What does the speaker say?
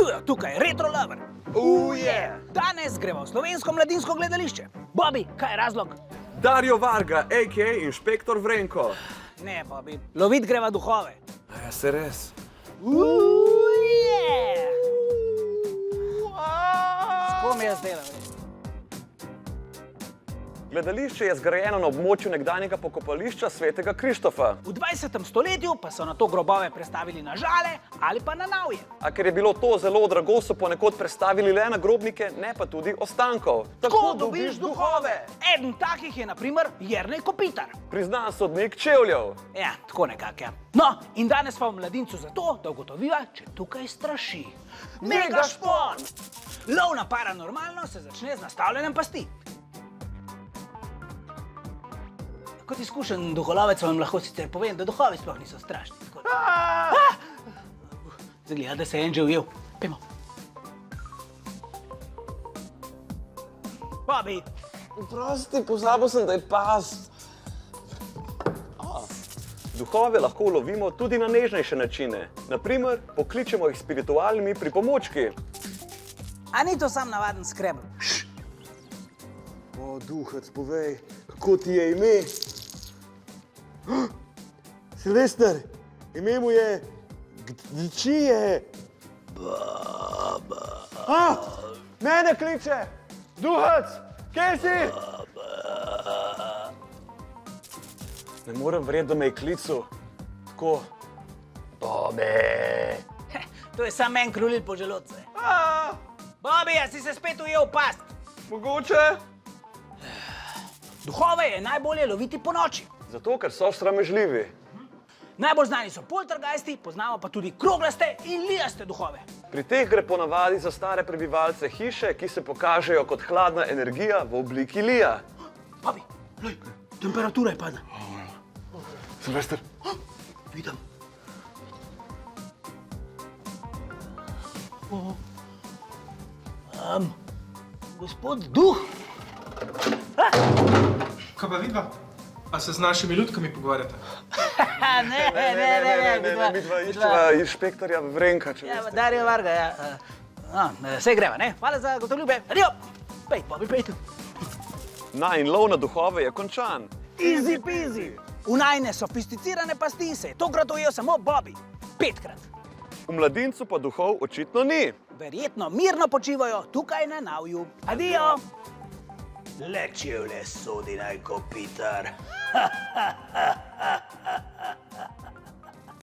Živijo, tukaj je Retro Lover. Danes gremo v slovensko mladinsko gledališče. Bobby, kaj je razlog? Dario Varga, a.k.a. Inšpektor Vrenko. Ne, Bobby, lovit greva duhove. A ja, se res? S kom jaz delam? Gledališče je zgrajeno na območju nekdanjega pokopališča Svetega Krištofa. V 20. stoletju pa so na to grobove prestavili na žale ali pa na navje. A ker je bilo to zelo drago, so ponekod prestavili le nagrobnike, ne pa tudi ostankov. Tako dobiš duhove. Eden takih je na primer Jernej Kopitar. Priznan sodnik čevljev. Ja, tako nekako, ja. No, in danes pa v mladincu zato, da ugotoviva, če tukaj straši. Mega špon! Lov na paranormalno se začne z nastavljanjem pasti. Kot izkušen duholovec vam lahko sicer povem, da duhovi sploh niso strašni. Zagleda, da se je en že ujel. Pejmo. Bobby! Prosti, pozabil sem, da je past. Duhove lahko ulovimo tudi na nežnejše načine. Naprimer, pokličemo jih s spiritualnimi pripomočki. A ni to sam navaden skrebr? O, duhec, povej, kako ti je ime? Silvester, ime mu je Gdčije. Mene kliče! Duhec, kje si? Ne morem verjeti, da me je klical. Tako. Bobby! To je sam en krulil po želodce. Bobby, a si se spet ujel v past? Mogoče? Duhove je najbolje loviti po noči. Zato, ker so sramežljivi. Najbolj znani so poltergeisti, poznamo pa tudi kroglaste in lijaste duhove. Pri teh gre ponavadi za stare prebivalce hiše, ki se pokažejo kot hladna energija v obliki lija. Bobby, lej, temperatura je padla. Silvester. Vidim. Gospod Duh. Kaj pa vidva? A se z našimi ljudkami pogovarjate? Ne, Mi dva iščeva inšpektorja Vrenka, če Ja, veste. Dario Varga, ja. Sej greva, ne? Hvala za gotoljube. Adijo! Pej, Bobby, pej tu. In lov na duhove je končan. Easy peasy. V najne sofisticirane pasti se je tokrat ujel samo Bobby. 5-krat. V mladincu pa duhov očitno ni. Verjetno mirno počivajo tukaj na navju. Adijo! Le čevlje sodi naj Kopitar.